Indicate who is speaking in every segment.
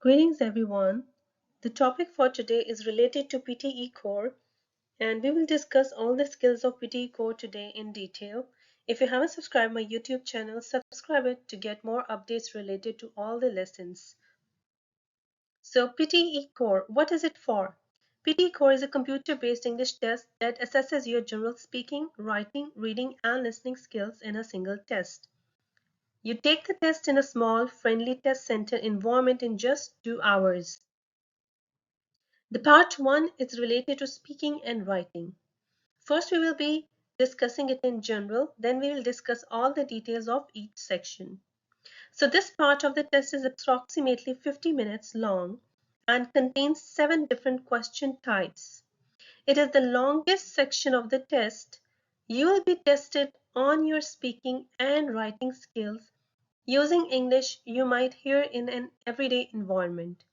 Speaker 1: Greetings everyone. The topic for today is related to PTE core and we will discuss all the skills of PTE core today in detail. If you haven't subscribed my YouTube channel, subscribe it to get more updates related to all the lessons. So PTE core, what is it for? PTE core is a computer-based English test that assesses your general speaking, writing, reading and listening skills in a single test. You take the test in a small, friendly test center environment in just 2 hours. The part 1 is related to speaking and writing. First, we will be discussing it in general, then we will discuss all the details of each section. So this part of the test is approximately 50 minutes long and contains 7 different question types. It is the longest section of the test. You will be tested on your speaking and writing skills using English you might hear in an everyday environment.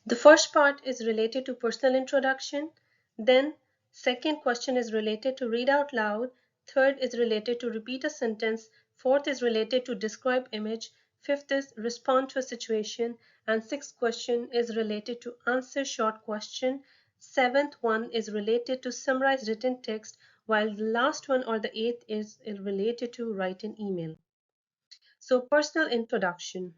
Speaker 1: The first part is related to personal introduction. Then second question is related to read out loud. Third is related to repeat a sentence. Fourth is related to describe image. Fifth is respond to a situation. And sixth question is related to answer short question. Seventh one is related to summarize written text, while the last one or the eighth is related to write an email. So personal introduction.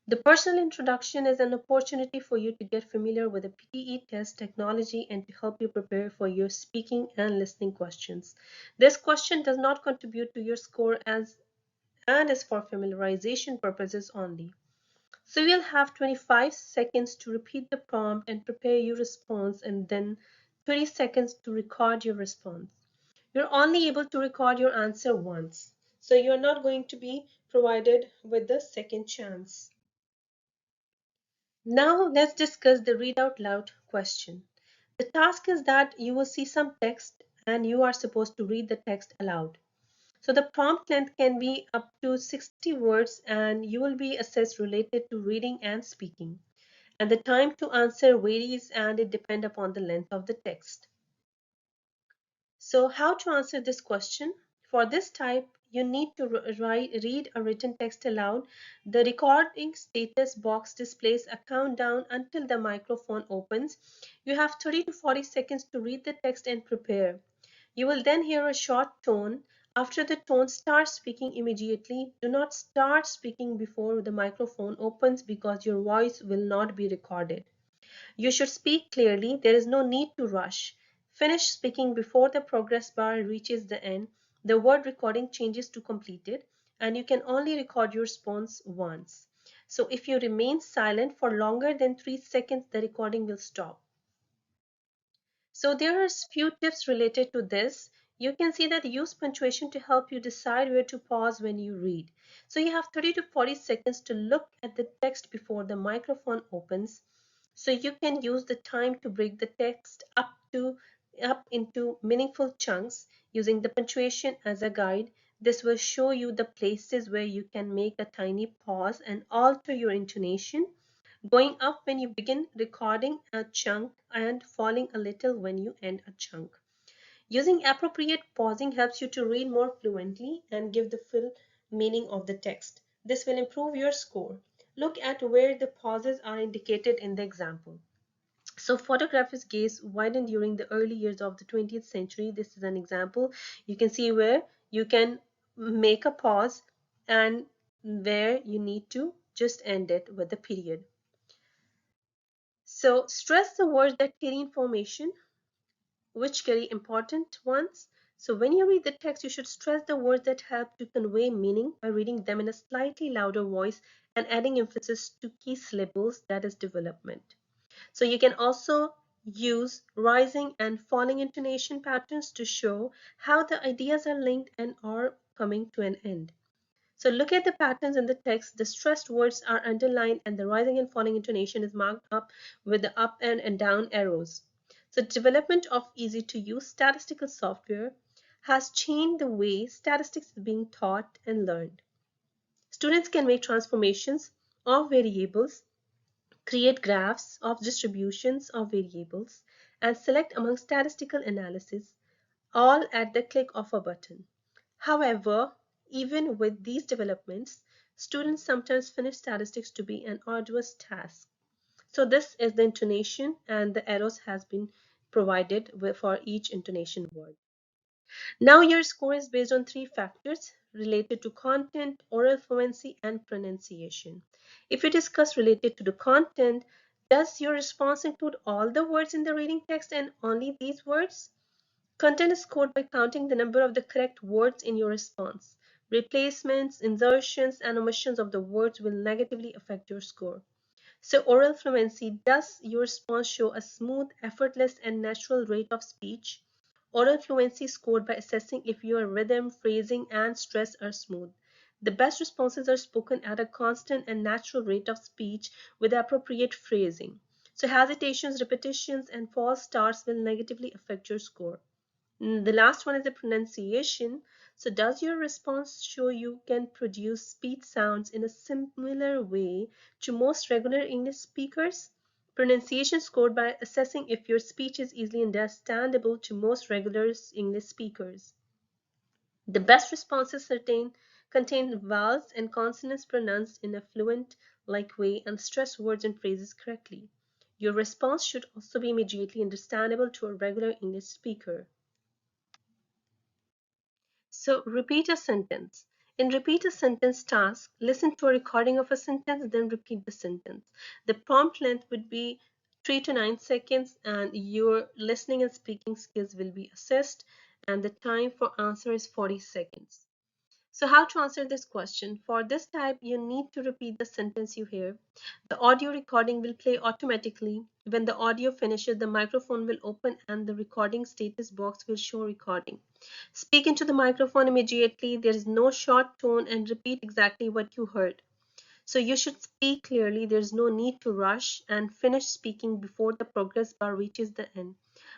Speaker 1: The personal introduction is an opportunity for you to get familiar with the PTE test technology and to help you prepare for your speaking and listening questions. This question does not contribute to your score and is for familiarization purposes only. So you'll have 25 seconds to repeat the prompt and prepare your response and then 30 seconds to record your response. You're only able to record your answer once, so you're not going to be provided with the second chance. Now let's discuss the read out loud question. The task is that you will see some text and you are supposed to read the text aloud. So the prompt length can be up to 60 words and you will be assessed related to reading and speaking. And the time to answer varies and it depends upon the length of the text. So how to answer this question? For this type, you need to read a written text aloud. The recording status box displays a countdown until the microphone opens. You have 30 to 40 seconds to read the text and prepare. You will then hear a short tone. After the tone, start speaking immediately. Do not start speaking before the microphone opens because your voice will not be recorded. You should speak clearly. There is no need to rush. Finish speaking before the progress bar reaches the end. The word recording changes to completed, and you can only record your response once. So if you remain silent for longer than 3 seconds, the recording will stop. So there are few tips related to this. You can see that use punctuation to help you decide where to pause when you read. So you have 30 to 40 seconds to look at the text before the microphone opens. So you can use the time to break the text up into meaningful chunks using the punctuation as a guide. This will show you the places where you can make a tiny pause and alter your intonation, going up when you begin recording a chunk and falling a little when you end a chunk. Using appropriate pausing helps you to read more fluently and give the full meaning of the text. This will improve your score. Look at where the pauses are indicated in the example. So photographers' gaze widened during the early years of the 20th century. This is an example. You can see where you can make a pause and where you need to just end it with the period. So stress the words that carry information, which carry important ones. So when you read the text, you should stress the words that help to convey meaning by reading them in a slightly louder voice and adding emphasis to key syllables, that is development. So you can also use rising and falling intonation patterns to show how the ideas are linked and are coming to an end. So look at the patterns in the text. The stressed words are underlined and the rising and falling intonation is marked up with the up and down arrows. So development of easy to use statistical software has changed the way statistics is being taught and learned. Students can make transformations of variables, create graphs of distributions of variables, and select among statistical analysis, all at the click of a button. However, even with these developments, Students sometimes finish statistics to be an arduous task. So this is the intonation, and the arrows has been provided for each intonation word. Now your score is based on three factors related to content, oral fluency, and pronunciation. If you discuss related to the content, does your response include all the words in the reading text and only these words? Content is scored by counting the number of the correct words in your response. Replacements, insertions, and omissions of the words will negatively affect your score. So oral fluency, does your response show a smooth, effortless, and natural rate of speech? Oral fluency is scored by assessing if your rhythm, phrasing, and stress are smooth. The best responses are spoken at a constant and natural rate of speech with appropriate phrasing. So hesitations, repetitions, and false starts will negatively affect your score. The last one is the pronunciation. So does your response show you can produce speech sounds in a similar way to most regular English speakers? Pronunciation scored by assessing if your speech is easily understandable to most regular English speakers. The best responses contain vowels and consonants pronounced in a fluent-like way and stress words and phrases correctly. Your response should also be immediately understandable to a regular English speaker. So repeat a sentence. In repeat a sentence task, listen to a recording of a sentence, then repeat the sentence. The prompt length would be 3 to 9 seconds, and your listening and speaking skills will be assessed, and the time for answer is 40 seconds. So how to answer this question? For this type, you need to repeat the sentence you hear. The audio recording will play automatically. When the audio finishes, the microphone will open and the recording status box will show recording. Speak into the microphone immediately. There is no short tone and repeat exactly what you heard. So you should speak clearly. There's no need to rush and finish speaking before the progress bar reaches the end.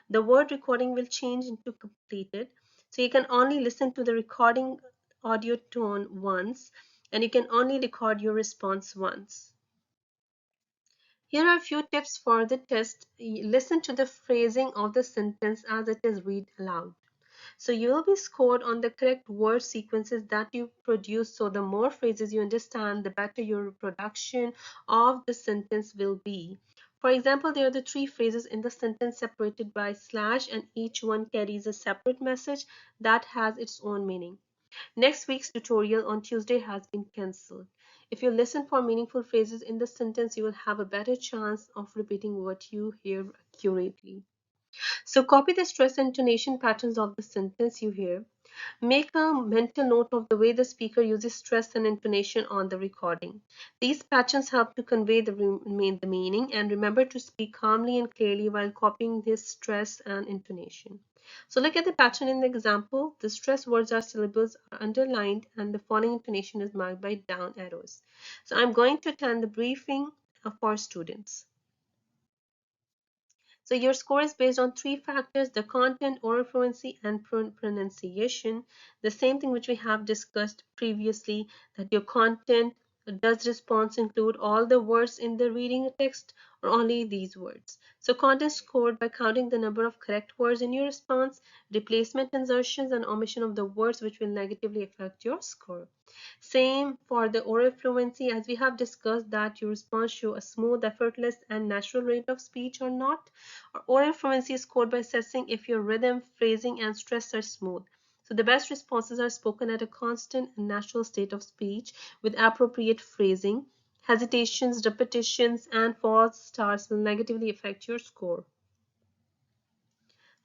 Speaker 1: The word recording will change into completed. So you can only listen to the recording audio tone once, and you can only record your response once. Here are a few tips for the test. Listen to the phrasing of the sentence as it is read aloud. So you will be scored on the correct word sequences that you produce. So the more phrases you understand, the better your reproduction of the sentence will be. For example, there are the three phrases in the sentence separated by slash, and each one carries a separate message that has its own meaning. Next week's tutorial on Tuesday has been cancelled. If you listen for meaningful phrases in the sentence, you will have a better chance of repeating what you hear accurately. So copy the stress and intonation patterns of the sentence you hear. Make a mental note of the way the speaker uses stress and intonation on the recording. These patterns help to convey the meaning, and remember to speak calmly and clearly while copying this stress and intonation. So look at the pattern in the example. The stress words or syllables are underlined and the following intonation is marked by down arrows. So I'm going to attend the briefing for students. So your score is based on three factors: the content, oral fluency, and pronunciation. The same thing which we have discussed previously, that your content, does response include all the words in the reading text or only these words? So content scored by counting the number of correct words in your response, replacement, insertions, and omission of the words which will negatively affect your score. Same for the oral fluency, as we have discussed that your response show a smooth, effortless, and natural rate of speech or not. Or oral fluency is scored by assessing if your rhythm, phrasing, and stress are smooth. So the best responses are spoken at a constant and natural state of speech with appropriate phrasing. Hesitations, repetitions, and false starts will negatively affect your score.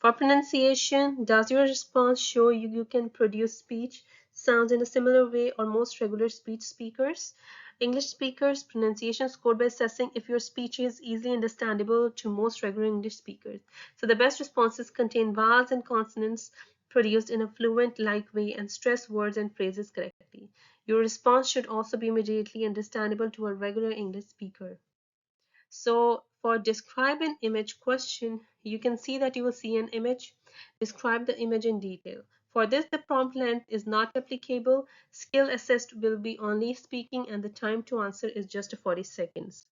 Speaker 1: For pronunciation, does your response show you can produce speech sounds in a similar way or most regular speech speakers? English speakers, pronunciation scored by assessing if your speech is easily understandable to most regular English speakers. So the best responses contain vowels and consonants produced in a fluent-like way and stress words and phrases correctly. Your response should also be immediately understandable to a regular English speaker. So for describe an image question, you can see that you will see an image. Describe the image in detail. For this, the prompt length is not applicable. Skill assessed will be only speaking, and the time to answer is just 40 seconds.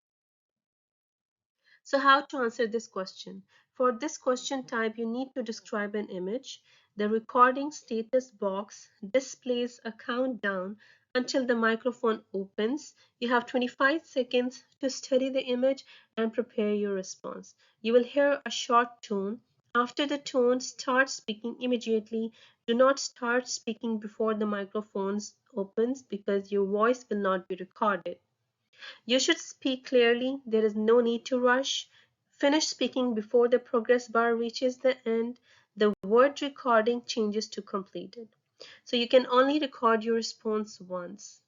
Speaker 1: So how to answer this question? For this question type, you need to describe an image. The recording status box displays a countdown until the microphone opens. You have 25 seconds to study the image and prepare your response. You will hear a short tone. After the tone, start speaking immediately. Do not start speaking before the microphone opens because your voice will not be recorded. You should speak clearly. There is no need to rush. Finish speaking before the progress bar reaches the end. The word recording changes to completed. So you can only record your response once.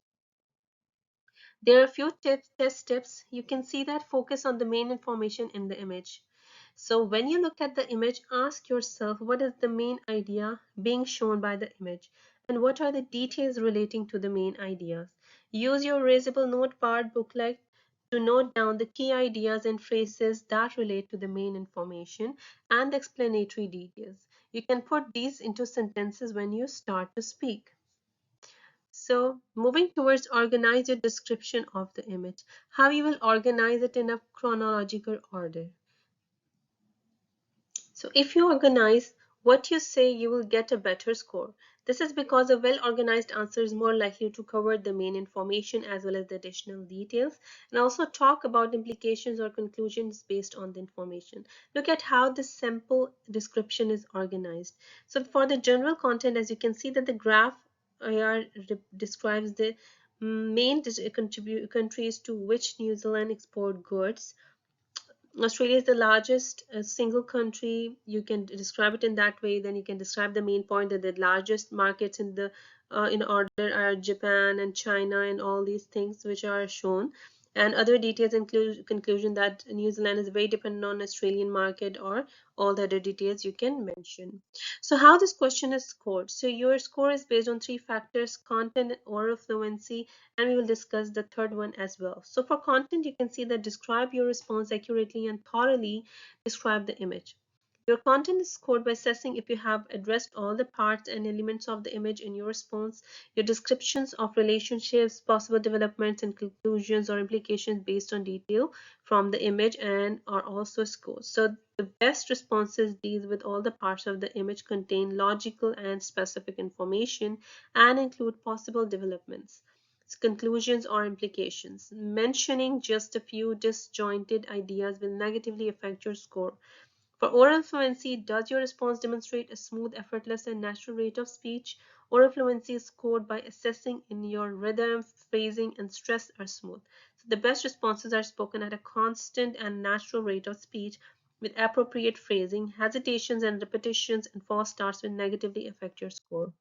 Speaker 1: There are a few test tips. You can see that focus on the main information in the image. So when you look at the image, ask yourself what is the main idea being shown by the image and what are the details relating to the main ideas. Use your erasable notepad booklet to note down the key ideas and phrases that relate to the main information and the explanatory details. You can put these into sentences when you start to speak. So moving towards organize your description of the image, how you will organize it in a chronological order. So if you organize what you say, you will get a better score. This is because a well-organized answer is more likely to cover the main information as well as the additional details and also talk about implications or conclusions based on the information. Look at how this sample description is organized. So for the general content, as you can see that the graph describes the main countries to which New Zealand export goods. Australia is the largest single country. You can describe it in that way. Then you can describe the main point that the largest markets in order are Japan and China and all these things which are shown. And other details include conclusion that New Zealand is very dependent on Australian market or all the other details you can mention. So how this question is scored? So your score is based on three factors: content, oral fluency, and we will discuss the third one as well. So for content, you can see that describe your response accurately and thoroughly describe the image. Your content is scored by assessing if you have addressed all the parts and elements of the image in your response. Your descriptions of relationships, possible developments, and conclusions or implications based on detail from the image and are also scored. So the best responses deal with all the parts of the image, contain logical and specific information, and include possible developments, conclusions, or implications. Mentioning just a few disjointed ideas will negatively affect your score. For oral fluency, does your response demonstrate a smooth, effortless, and natural rate of speech? Oral fluency is scored by assessing in your rhythm, phrasing, and stress are smooth. So the best responses are spoken at a constant and natural rate of speech with appropriate phrasing. Hesitations and repetitions and false starts will negatively affect your score.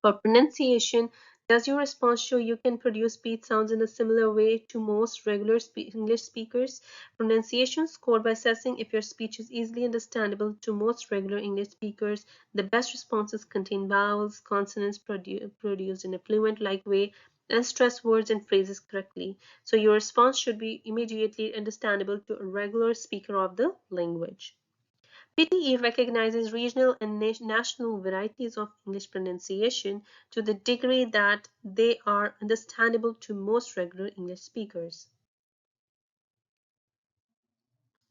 Speaker 1: For pronunciation, does your response show you can produce speech sounds in a similar way to most regular English speakers? Pronunciation scored by assessing if your speech is easily understandable to most regular English speakers. The best responses contain vowels, consonants produced in a fluent-like way, and stress words and phrases correctly. So your response should be immediately understandable to a regular speaker of the language. PTE recognizes regional and national varieties of English pronunciation to the degree that they are understandable to most regular English speakers.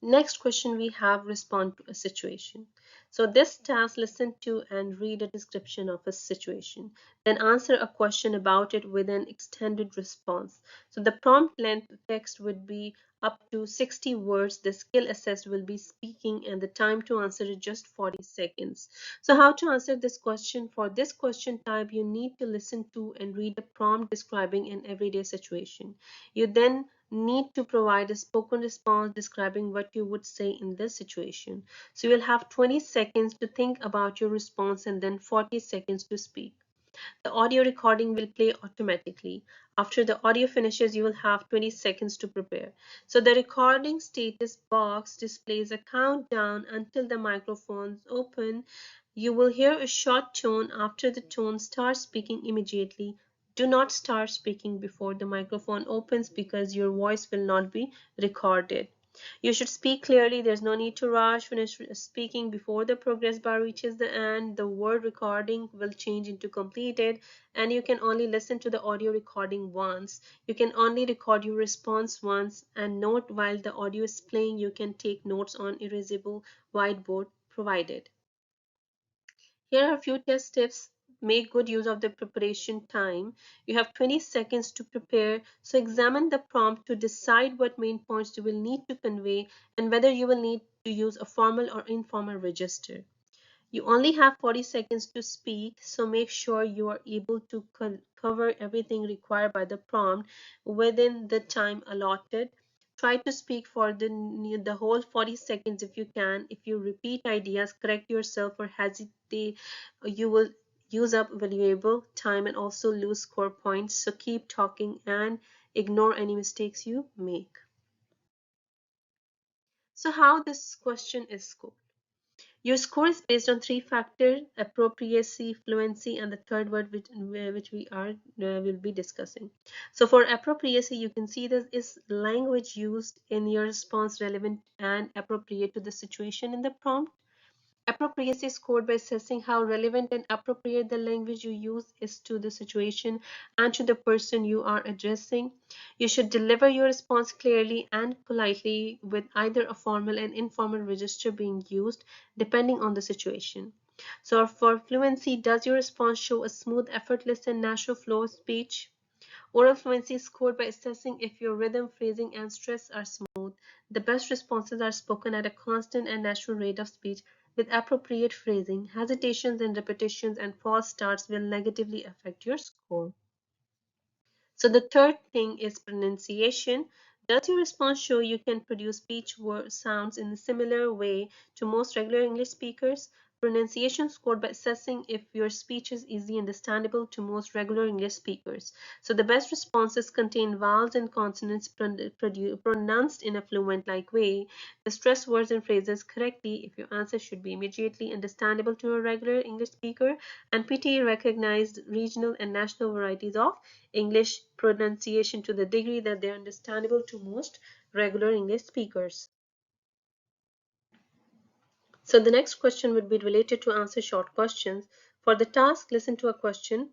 Speaker 1: Next question we have respond to a situation. So this task listen to and read a description of a situation, then answer a question about it with an extended response. So the prompt length text would be up to 60 words. The skill assessed will be speaking and the time to answer is just 40 seconds. So how to answer this question? For this question type, you need to listen to and read the prompt describing an everyday situation. You then need to provide a spoken response describing what you would say in this situation. So you'll have 20 seconds to think about your response and then 40 seconds to speak. The audio recording will play automatically. After the audio finishes, you will have 20 seconds to prepare. So the recording status box displays a countdown until the microphones open. You will hear a short tone. After the tone, start speaking immediately. Do not start speaking before the microphone opens because your voice will not be recorded. You should speak clearly. There's no need to rush. Finish speaking before the progress bar reaches the end. The word recording will change into completed, and you can only listen to the audio recording once. You can only record your response once, and note while the audio is playing. You can take notes on erasable whiteboard provided. Here are a few test tips. Make good use of the preparation time. You have 20 seconds to prepare, so examine the prompt to decide what main points you will need to convey and whether you will need to use a formal or informal register. You only have 40 seconds to speak, so make sure you are able to cover everything required by the prompt within the time allotted. Try to speak for the whole 40 seconds if you can. If you repeat ideas, correct yourself, or hesitate, you will use up valuable time and also lose score points. So keep talking and ignore any mistakes you make. So how this question is scored? Your score is based on three factors: appropriacy, fluency, and the third word which we are will be discussing. So for appropriacy, you can see this is language used in your response relevant and appropriate to the situation in the prompt. Appropriacy is scored by assessing how relevant and appropriate the language you use is to the situation and to the person you are addressing. You should deliver your response clearly and politely, with either a formal and informal register being used depending on the situation. So for fluency, does your response show a smooth, effortless, and natural flow of speech? Oral fluency is scored by assessing if your rhythm, phrasing, and stress are smooth. The best responses are spoken at a constant and natural rate of speech with appropriate phrasing. Hesitations and repetitions and false starts will negatively affect your score. So the third thing is pronunciation. Does your response show you can produce speech sounds in a similar way to most regular English speakers? Pronunciation scored by assessing if your speech is easy understandable to most regular English speakers. So the best responses contain vowels and consonants pronounced in a fluent-like way. The stress words and phrases correctly if your answer should be immediately understandable to a regular English speaker. And PTE recognized regional and national varieties of English pronunciation to the degree that they are understandable to most regular English speakers. So the next question would be related to answer short questions. For the task, listen to a question,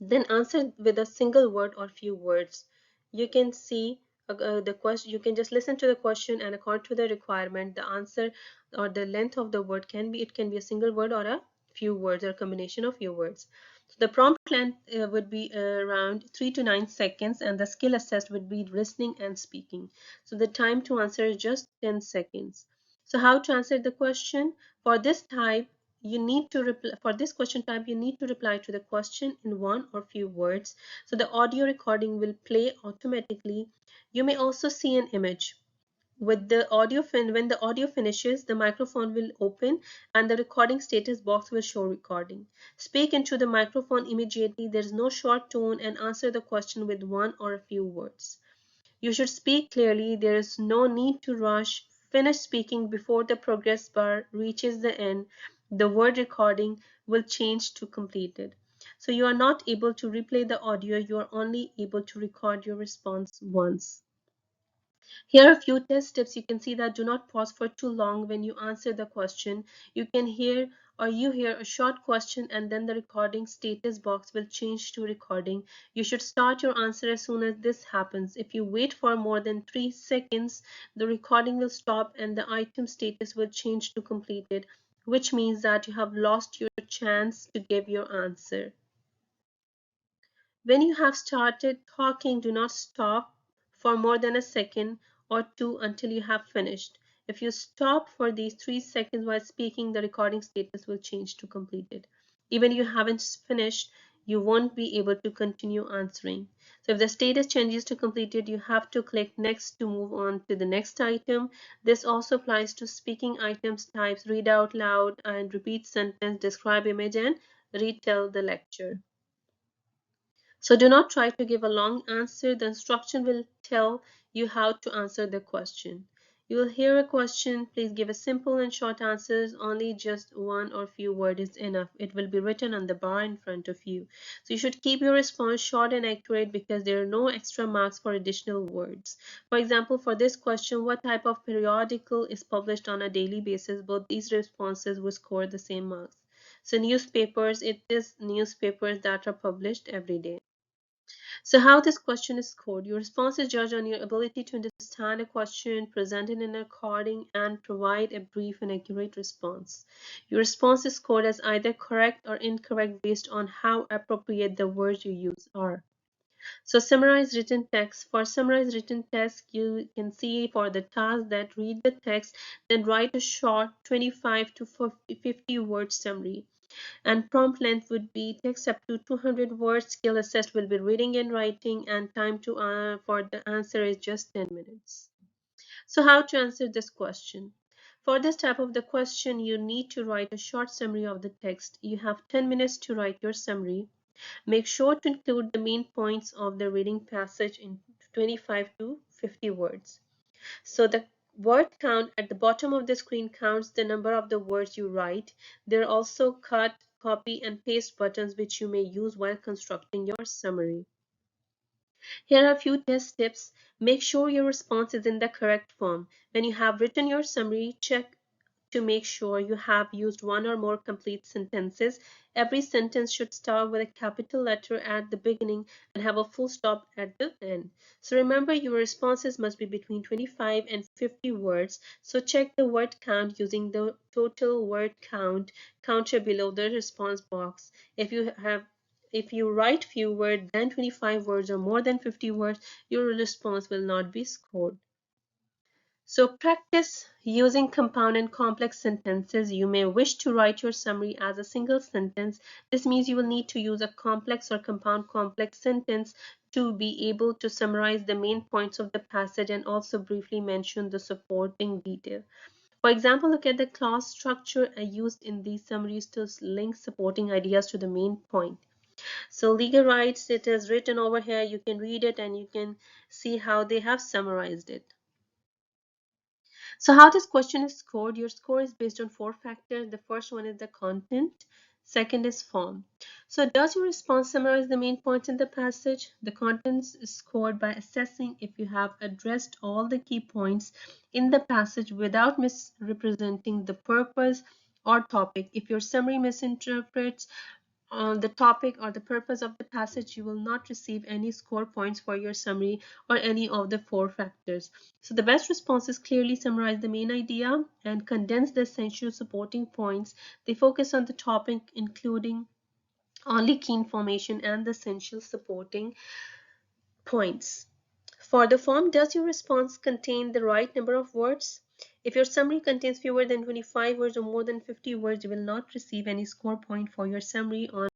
Speaker 1: then answer with a single word or few words. You can see the question. You can just listen to the question, and according to the requirement, the answer or the length of the word can be, it can be a single word or a few words or a combination of few words. So the prompt length would be around 3 to 9 seconds, and the skill assessed would be listening and speaking. So the time to answer is just 10 seconds. So how to answer the question? For this type, you need to reply for this question type, you need to reply to the question in one or few words. So the audio recording will play automatically. You may also see an image with the audio when the audio finishes, the microphone will open and the recording status box will show recording. Speak into the microphone immediately. There is no short tone, and answer the question with one or a few words. You should speak clearly. There is no need to rush. Finish speaking before the progress bar reaches the end. The word recording will change to completed. So you are not able to replay the audio. You are only able to record your response once. Here are a few test tips. You can see that do not pause for too long when you answer the question. You can hear or you hear a short question and then the recording status box will change to recording. You should start your answer as soon as this happens. If you wait for more than 3 seconds, the recording will stop and the item status will change to completed, which means that you have lost your chance to give your answer. When you have started talking, do not stop for more than a second or two until you have finished. If you stop for these 3 seconds while speaking, the recording status will change to completed. Even if you haven't finished, you won't be able to continue answering. So if the status changes to completed, you have to click next to move on to the next item. This also applies to speaking items types read out loud and repeat sentence, describe image, and retell the lecture. So do not try to give a long answer. The instruction will tell you how to answer the question. You will hear a question. Please give a simple and short answers. Only just one or few words is enough. It will be written on the bar in front of you. So you should keep your response short and accurate because there are no extra marks for additional words. For example, for this question, what type of periodical is published on a daily basis? Both these responses will score the same marks. So newspapers, it is newspapers that are published every day. So how this question is scored? Your response is judged on your ability to understand a question, present it in a recording, and provide a brief and accurate response. Your response is scored as either correct or incorrect based on how appropriate the words you use are. So summarize written text. For summarized written text, you can see for the task that read the text, then write a short 25 to 50 word summary. And prompt length would be text up to 200 words. Skill assessed will be reading and writing, and time to for the answer is just 10 minutes. So how to answer this question? For this type of the question, you need to write a short summary of the text. You have 10 minutes to write your summary. Make sure to include the main points of the reading passage in 25 to 50 words. So the word count at the bottom of the screen counts the number of the words you write. There are also cut, copy, and paste buttons which you may use while constructing your summary. Here are a few test tips. Make sure your response is in the correct form. When you have written your summary, check to make sure you have used one or more complete sentences. Every sentence should start with a capital letter at the beginning and have a full stop at the end. So remember, your responses must be between 25 and 50 words. So check the word count using the total word count counter below the response box. If you write fewer than 25 words or more than 50 words, your response will not be scored. So practice using compound and complex sentences. You may wish to write your summary as a single sentence. This means you will need to use a complex or compound complex sentence to be able to summarize the main points of the passage and also briefly mention the supporting detail. For example, look at the clause structure used in these summaries to link supporting ideas to the main point. So legal rights, it is written over here. You can read it and you can see how they have summarized it. So how this question is scored? Your score is based on 4 factors. The first one is the content. Second is form. So does your response summarize the main points in the passage? The contents is scored by assessing if you have addressed all the key points in the passage without misrepresenting the purpose or topic. If your summary misinterprets on the topic or the purpose of the passage, you will not receive any score points for your summary or any of the 4 factors. So the best responses clearly summarize the main idea and condense the essential supporting points. They focus on the topic, including only key information and the essential supporting points. For the form, does your response contain the right number of words? If your summary contains fewer than 25 words or more than 50 words, you will not receive any score point for your summary on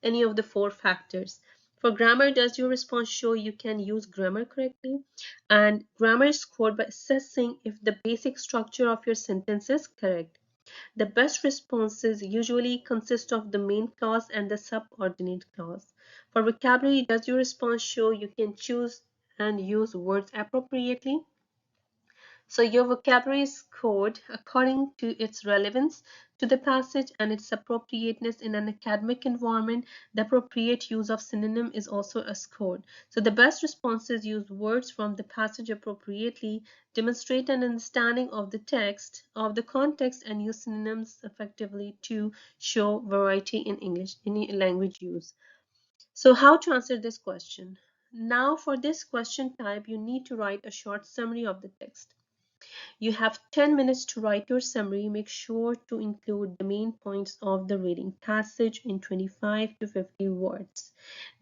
Speaker 1: any of the 4 factors. For grammar, does your response show you can use grammar correctly? And grammar is scored by assessing if the basic structure of your sentence is correct. The best responses usually consist of the main clause and the subordinate clause. For vocabulary, does your response show you can choose and use words appropriately? So your vocabulary is scored according to its relevance to the passage and its appropriateness in an academic environment. The appropriate use of synonym is also a scored. So the best responses use words from the passage appropriately, demonstrate an understanding of the text, of the context, and use synonyms effectively to show variety in English, in language use. So how to answer this question? Now for this question type, you need to write a short summary of the text. You have 10 minutes to write your summary. Make sure to include the main points of the reading passage in 25 to 50 words.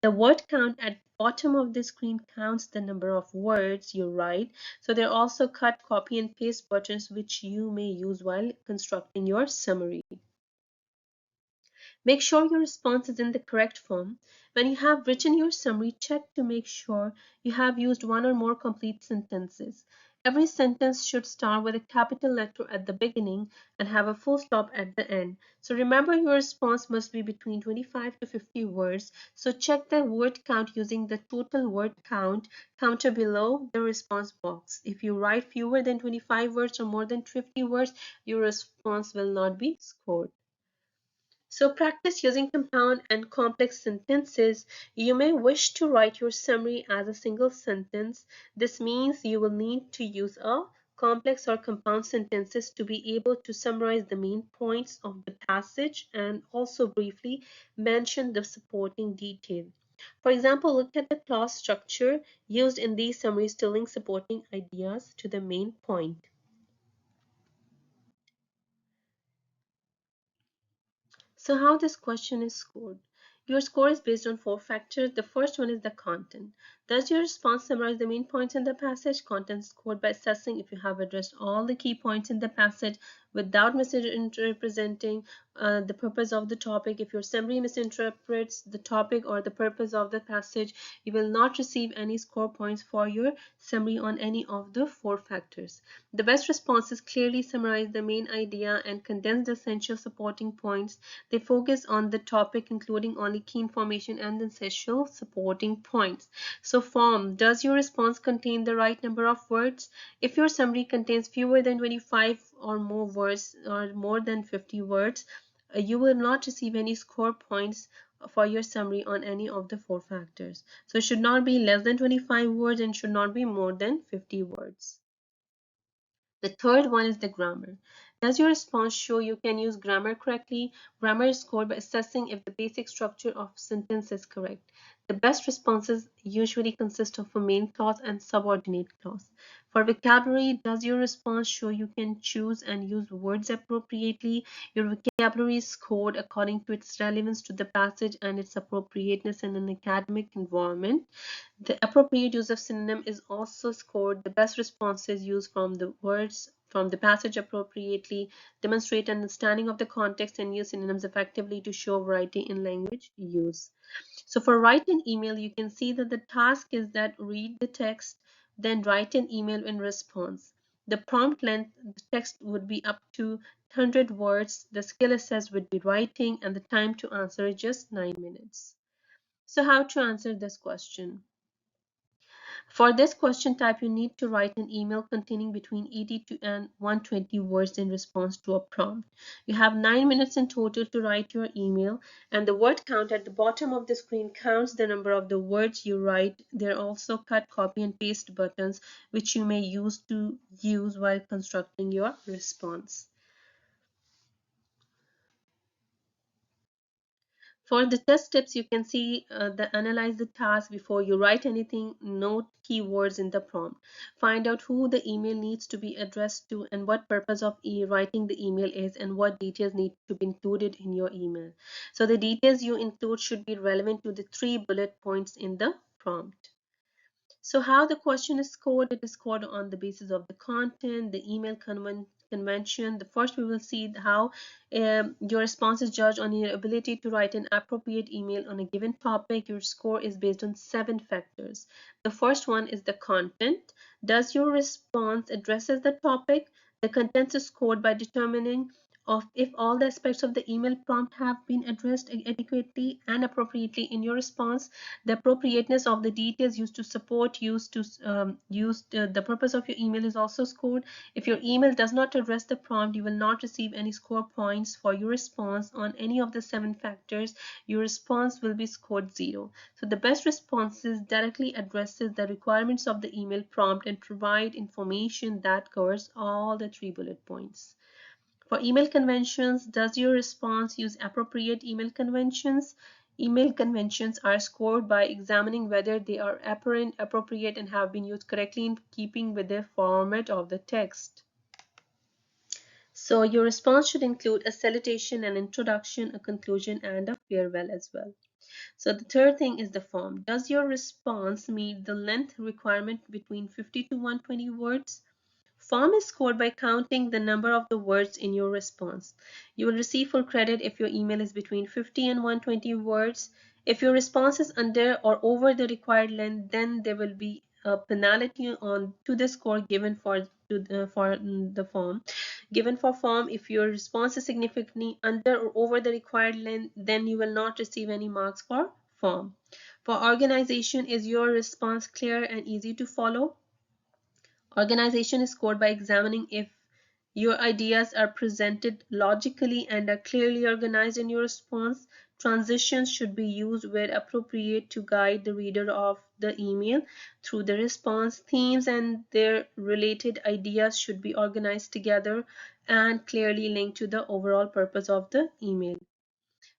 Speaker 1: The word count at the bottom of the screen counts the number of words you write. So there are also cut, copy, and paste buttons which you may use while constructing your summary. Make sure your response is in the correct form. When you have written your summary, check to make sure you have used one or more complete sentences. Every sentence should start with a capital letter at the beginning and have a full stop at the end. So remember, your response must be between 25 to 50 words. So check the word count using the total word count counter below the response box. If you write fewer than 25 words or more than 50 words, your response will not be scored. So practice using compound and complex sentences. You may wish to write your summary as a single sentence. This means you will need to use a complex or compound sentences to be able to summarize the main points of the passage and also briefly mention the supporting detail. For example, look at the clause structure used in these summaries to link supporting ideas to the main point. So how this question is scored? Your score is based on four factors. The first one is the content. Does your response summarize the main points in the passage? Content scored by assessing if you have addressed all the key points in the passage without misrepresenting the purpose of the topic. If your summary misinterprets the topic or the purpose of the passage, you will not receive any score points for your summary on any of the four factors. The best responses clearly summarize the main idea and condense the essential supporting points. They focus on the topic, including only key information and the essential supporting points. So form, does your response contain the right number of words? If your summary contains fewer than 25 or more words or more than 50 words, you will not receive any score points for your summary on any of the four factors. So it should not be less than 25 words and should not be more than 50 words. The third one is the grammar. Does your response show you can use grammar correctly? Grammar is scored by assessing if the basic structure of sentence is correct. The best responses usually consist of a main clause and subordinate clause. For vocabulary, does your response show you can choose and use words appropriately? Your vocabulary is scored according to its relevance to the passage and its appropriateness in an academic environment. The appropriate use of synonym is also scored. The best responses use from the words from the passage appropriately, demonstrate understanding of the context, and use synonyms effectively to show variety in language use. So for write an email, you can see that the task is that read the text, then write an email in response. The prompt length, the text would be up to 100 words. The skill assessed would be writing, and the time to answer is just 9 minutes. So how to answer this question? For this question type, you need to write an email containing between 80 to and 120 words in response to a prompt. You have 9 minutes in total to write your email, and the word count at the bottom of the screen counts the number of the words you write. There are also cut, copy, and paste buttons which you may use while constructing your response. For the test tips, you can see analyze the task before you write anything, note keywords in the prompt. Find out who the email needs to be addressed to and what purpose of writing the email is and what details need to be included in your email. So the details you include should be relevant to the 3 bullet points in the prompt. So how the question is scored, it is scored on the basis of the content, the email convention. The first we will see how your response is judged on your ability to write an appropriate email on a given topic. Your score is based on 7 factors. The first one is the content. Does your response addresses the topic? The content is scored by determining of if all the aspects of the email prompt have been addressed adequately and appropriately in your response. The appropriateness of the details used to support the purpose of your email is also scored. If your email does not address the prompt, you will not receive any score points for your response on any of the 7 factors. Your response will be scored 0. So the best responses directly addresses the requirements of the email prompt and provide information that covers all the 3 bullet points. For email conventions, does your response use appropriate email conventions? Email conventions are scored by examining whether they are apparent, appropriate, and have been used correctly in keeping with the format of the text. So your response should include a salutation, an introduction, a conclusion, and a farewell as well. So the third thing is the form. Does your response meet the length requirement between 50 to 120 words? Form is scored by counting the number of the words in your response. You will receive full credit if your email is between 50 and 120 words. If your response is under or over the required length, then there will be a penalty on to the score given for the form. Given for form, if your response is significantly under or over the required length, then you will not receive any marks for form. For organization, is your response clear and easy to follow? Organization is scored by examining if your ideas are presented logically and are clearly organized in your response. Transitions should be used where appropriate to guide the reader of the email through the response. Themes and their related ideas should be organized together and clearly linked to the overall purpose of the email.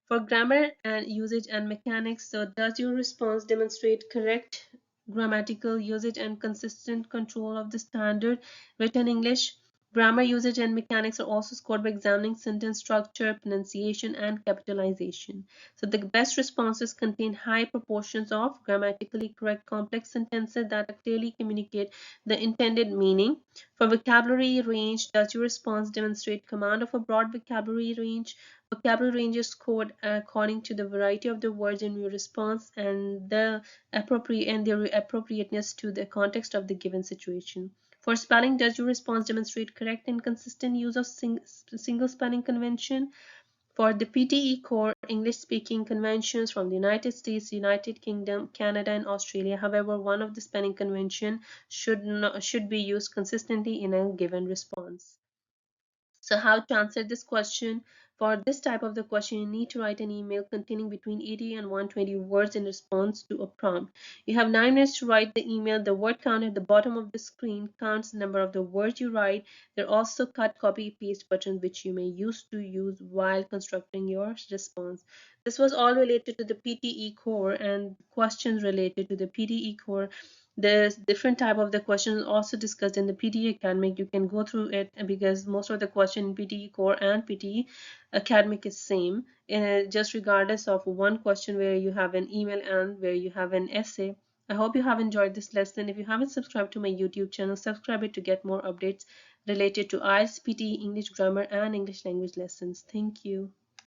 Speaker 1: For grammar and usage and mechanics, so does your response demonstrate correct grammatical usage and consistent control of the standard written English? Grammar, usage, and mechanics are also scored by examining sentence structure, pronunciation, and capitalization. So the best responses contain high proportions of grammatically correct complex sentences that clearly communicate the intended meaning. For vocabulary range, does your response demonstrate command of a broad vocabulary range? Vocabulary range is scored according to the variety of the words in your response and their appropriateness to the context of the given situation. For spelling, does your response demonstrate correct and consistent use of single spelling convention? For the PTE core English-speaking conventions from the United States, United Kingdom, Canada, and Australia, however, one of the spelling convention should be used consistently in a given response. So how to answer this question? For this type of the question, you need to write an email containing between 80 and 120 words in response to a prompt. You have 9 minutes to write the email. The word count at the bottom of the screen counts the number of the words you write. There are also cut, copy, paste buttons which you may use while constructing your response. This was all related to the PTE core and questions related to the PTE core. There's different type of the questions also discussed in the PTE academic. You can go through it because most of the question in PTE core and PTE academic is same, just regardless of one question where you have an email and where you have an essay. I hope you have enjoyed this lesson. If you haven't subscribed to my YouTube channel, subscribe it to get more updates related to IELTS, PTE, English grammar, and English language lessons. Thank you.